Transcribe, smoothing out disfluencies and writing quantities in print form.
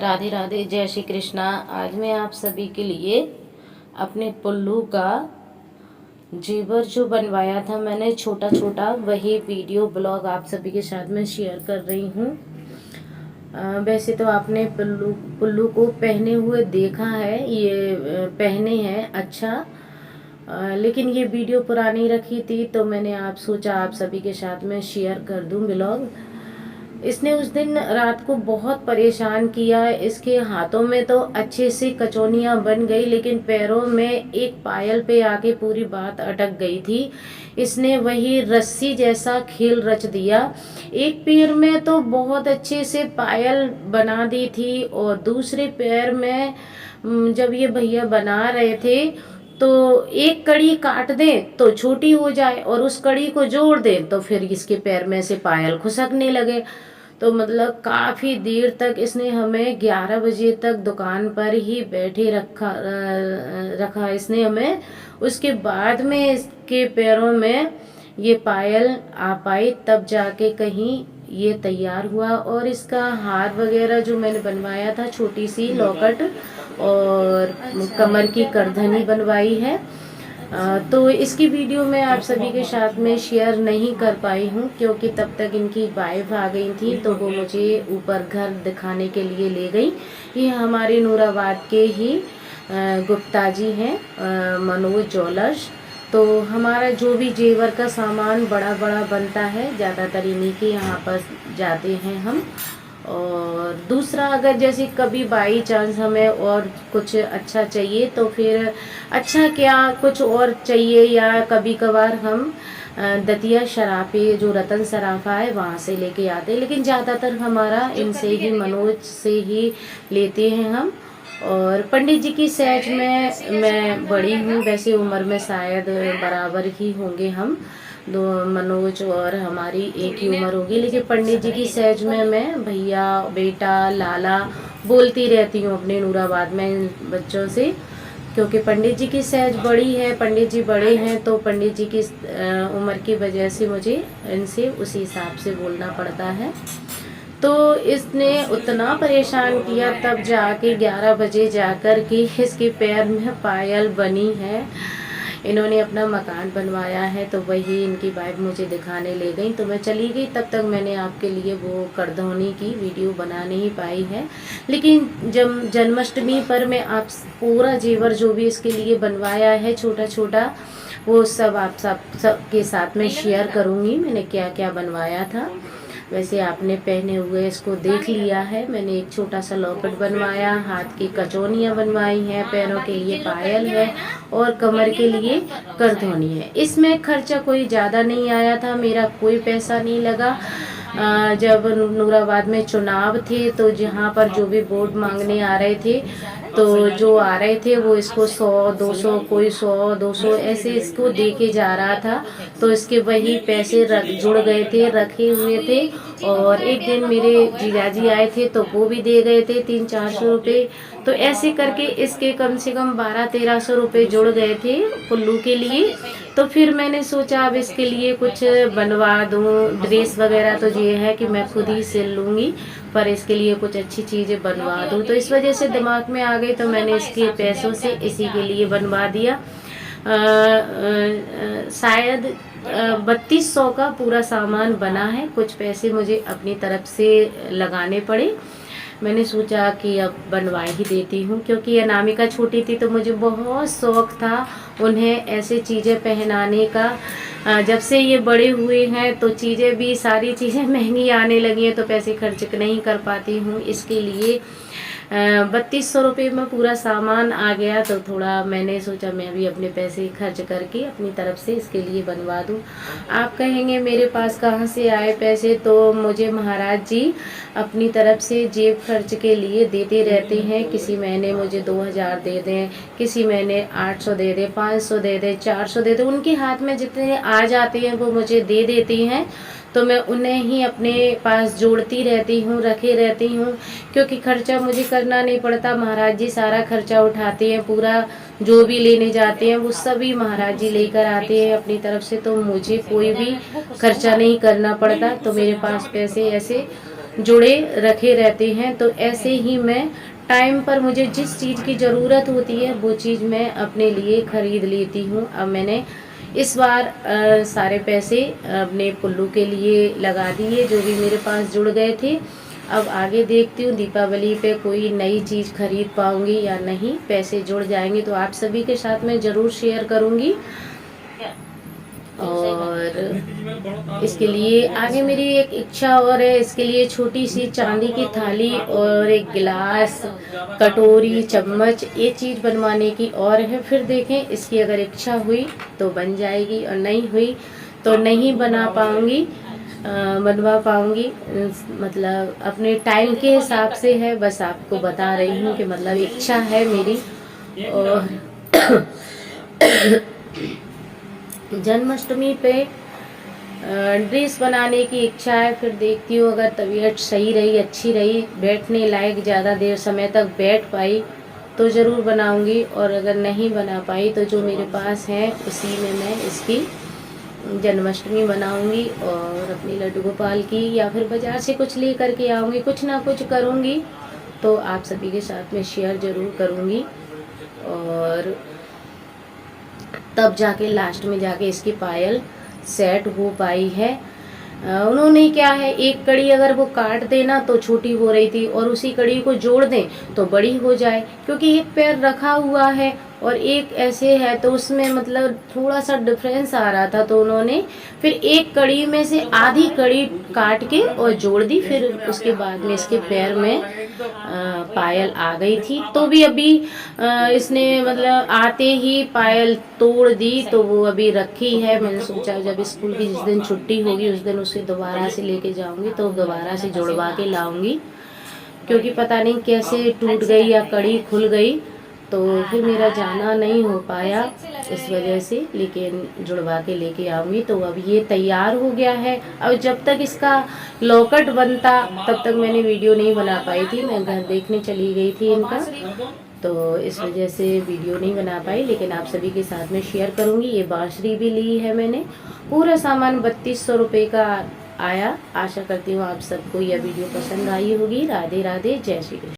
राधे राधे, जय श्री कृष्णा। आज मैं आप सभी के लिए अपने पुल्लू का जेवर जो बनवाया था मैंने छोटा छोटा, वही वीडियो ब्लॉग आप सभी के साथ में शेयर कर रही हूँ। वैसे तो आपने पुल्लू को पहने हुए देखा है, ये पहने हैं अच्छा, लेकिन ये वीडियो पुरानी रखी थी तो मैंने सोचा आप सभी के साथ में शेयर कर दूं ब्लॉग। इसने उस दिन रात को बहुत परेशान किया। इसके हाथों में तो अच्छे से कचौनियाँ बन गई, लेकिन पैरों में एक पायल पे आके पूरी बात अटक गई थी। इसने वही रस्सी जैसा खेल रच दिया। एक पैर में तो बहुत अच्छे से पायल बना दी थी और दूसरे पैर में जब ये भैया बना रहे थे तो एक कड़ी काट दें तो छोटी हो जाए और उस कड़ी को जोड़ दें तो फिर इसके पैर में से पायल खुसकने लगे। तो मतलब काफ़ी देर तक इसने हमें 11 बजे तक दुकान पर ही बैठे रखा इसने हमें। उसके बाद में इसके पैरों में ये पायल आ पाई, तब जाके कहीं ये तैयार हुआ। और इसका हार वगैरह जो मैंने बनवाया था, छोटी सी लॉकेट और कमर की करधनी बनवाई है, तो इसकी वीडियो मैं आप सभी के साथ में शेयर नहीं कर पाई हूँ क्योंकि तब तक इनकी वाइफ आ गई थी तो वो मुझे ऊपर घर दिखाने के लिए ले गई। ये हमारे नूराबाद के ही गुप्ता जी हैं, मनोज ज्वेलर्स। तो हमारा जो भी जेवर का सामान बड़ा बड़ा बनता है, ज़्यादातर इन्हीं के यहाँ पर जाते हैं हम। और दूसरा, अगर जैसे कभी बाई चांस हमें और कुछ अच्छा चाहिए तो फिर अच्छा क्या कुछ और चाहिए, या कभी कभार हम दतिया शराफे जो रतन सराफा है वहाँ से लेके आते हैं, लेकिन ज़्यादातर हमारा इनसे ही, मनोज से ही लेते हैं हम। और पंडित जी की सहज में मैं बड़ी हूँ, वैसे उम्र में शायद बराबर ही होंगे हम दो, मनोज और हमारी एक ही उम्र होगी, लेकिन पंडित जी की सहज में मैं भैया, बेटा, लाला बोलती रहती हूँ अपने नूराबाद में इन बच्चों से, क्योंकि पंडित जी की सहज बड़ी है, पंडित जी बड़े हैं, तो पंडित जी की उम्र की वजह से मुझे इनसे उसी हिसाब से बोलना पड़ता है। तो इसने उतना परेशान किया, तब जाके 11 बजे जाकर के इसके पैर में पायल बनी है। इन्होंने अपना मकान बनवाया है तो वही इनकी वाइफ मुझे दिखाने ले गई, तो मैं चली गई। तब तक मैंने आपके लिए वो करधौनी की वीडियो बना नहीं पाई है, लेकिन जब जन्माष्टमी पर मैं आप पूरा जेवर जो भी इसके लिए बनवाया है छोटा छोटा, वो सब आप सब के साथ में शेयर करूँगी मैंने क्या क्या बनवाया था। वैसे आपने पहने हुए इसको देख लिया है। मैंने एक छोटा सा लॉकेट बनवाया, हाथ की कचौनियाँ बनवाई हैं, पैरों के लिए पायल है और कमर के लिए करधौनी है। इसमें खर्चा कोई ज़्यादा नहीं आया था, मेरा कोई पैसा नहीं लगा। जब नूराबाद में चुनाव थे तो जहाँ पर जो भी वोट मांगने आ रहे थे, तो जो आ रहे थे वो इसको 100-200, कोई 100-200 ऐसे इसको दे के जा रहा था, तो इसके वही पैसे जुड़ गए थे, रखे हुए थे। और एक दिन मेरे जीजाजी आए थे तो वो भी दे गए थे 300-400 रुपये, तो ऐसे करके इसके कम से कम 1200-1300 रुपये जुड़ गए थे पुल्लू के लिए। तो फिर मैंने सोचा अब इसके लिए कुछ बनवा दूँ, ड्रेस वगैरह तो ये है कि मैं खुद ही सिल लूँगी, पर इसके लिए कुछ अच्छी चीज़ें बनवा दूँ। तो इस वजह से दिमाग में आ गई, तो मैंने इसके पैसों से इसी के लिए बनवा दिया। शायद 3200 का पूरा सामान बना है, कुछ पैसे मुझे अपनी तरफ से लगाने पड़े। मैंने सोचा कि अब बनवा ही देती हूँ, क्योंकि अनामिका छोटी थी तो मुझे बहुत शौक़ था उन्हें ऐसे चीज़ें पहनाने का। जब से ये बड़े हुए हैं तो चीज़ें भी, सारी चीज़ें महंगी आने लगी हैं तो पैसे खर्च नहीं कर पाती हूँ, इसके लिए 3200 रुपये में पूरा सामान आ गया। तो थोड़ा मैंने सोचा मैं भी अपने पैसे खर्च करके अपनी तरफ से इसके लिए बनवा दूं। आप कहेंगे मेरे पास कहाँ से आए पैसे, तो मुझे महाराज जी अपनी तरफ से जेब खर्च के लिए देते रहते हैं। किसी महीने मुझे 2000 दे दें, किसी महीने 800 दे दें, 500 दे दें, 400 दे दें, उनके हाथ में जितने आ जाते हैं वो मुझे दे देती हैं, तो मैं उन्हें ही अपने पास जोड़ती रहती हूँ, रखे रहती हूँ, क्योंकि खर्चा मुझे करना नहीं पड़ता। महाराज जी सारा खर्चा उठाते हैं, पूरा जो भी लेने जाते हैं वो सभी महाराज जी लेकर आते हैं अपनी तरफ से, तो मुझे कोई भी खर्चा नहीं करना पड़ता। तो मेरे पास पैसे ऐसे जुड़े रखे रहते हैं। तो ऐसे ही मैं टाइम पर मुझे जिस चीज़ की ज़रूरत होती है वो चीज़ मैं अपने लिए ख़रीद लेती हूँ। अब मैंने इस बार सारे पैसे अपने पुल्लू के लिए लगा दिए जो भी मेरे पास जुड़ गए थे। अब आगे देखती हूँ दीपावली पे कोई नई चीज़ खरीद पाऊँगी या नहीं। पैसे जुड़ जाएंगे तो आप सभी के साथ मैं ज़रूर शेयर करूँगी। और इसके लिए आगे मेरी एक इच्छा और है, इसके लिए छोटी सी चांदी की थाली और एक गिलास, कटोरी, चम्मच ये चीज़ बनवाने की और है। फिर देखें इसकी अगर इच्छा हुई तो बन जाएगी और नहीं हुई तो नहीं बना पाऊँगी, बनवा पाऊँगी। मतलब अपने टाइम के हिसाब से है, बस आपको बता रही हूँ कि मतलब इच्छा है मेरी। और जन्माष्टमी पे ड्रेस बनाने की इच्छा है। फिर देखती हूँ अगर तबीयत सही रही, अच्छी रही, बैठने लायक ज़्यादा देर समय तक बैठ पाई तो ज़रूर बनाऊँगी। और अगर नहीं बना पाई तो जो मेरे पास है उसी में मैं इसकी जन्माष्टमी बनाऊँगी और अपनी लड्डू गोपाल की, या फिर बाज़ार से कुछ ले करके आऊँगी, कुछ ना कुछ करूँगी तो आप सभी के साथ में शेयर ज़रूर करूँगी। और तब जाके लास्ट में जाके इसकी पायल सेट हो पाई है। उन्होंने क्या है, एक कड़ी अगर वो काट देना तो छोटी हो रही थी और उसी कड़ी को जोड़ दें तो बड़ी हो जाए, क्योंकि एक पैर रखा हुआ है और एक ऐसे है तो उसमें मतलब थोड़ा सा डिफरेंस आ रहा था। तो उन्होंने फिर एक कड़ी में से आधी कड़ी काट के और जोड़ दी। फिर उसके बाद में इसके पैर में पायल आ गई थी। तो भी अभी इसने मतलब आते ही पायल तोड़ दी तो वो अभी रखी है। मैंने सोचा जब स्कूल की जिस दिन छुट्टी होगी उस दिन उसे दोबारा से लेके जाऊंगी तो दोबारा से जुड़वा के लाऊंगी, क्योंकि पता नहीं कैसे टूट गई या कड़ी खुल गई तो फिर मेरा जाना नहीं हो पाया इस वजह से। लेकिन जुड़वा के लेके आऊँगी। तो अब ये तैयार हो गया है। अब जब तक इसका लॉकेट बनता तब तक मैंने वीडियो नहीं बना पाई थी, मैं घर देखने चली गई थी इनका, तो इस वजह से वीडियो नहीं बना पाई। लेकिन आप सभी के साथ में शेयर करूँगी। ये बांसुरी भी ली है मैंने, पूरा सामान 3200 रुपये का आया। आशा करती हूँ आप सबको यह वीडियो पसंद आई होगी। राधे राधे, जय श्री कृष्ण।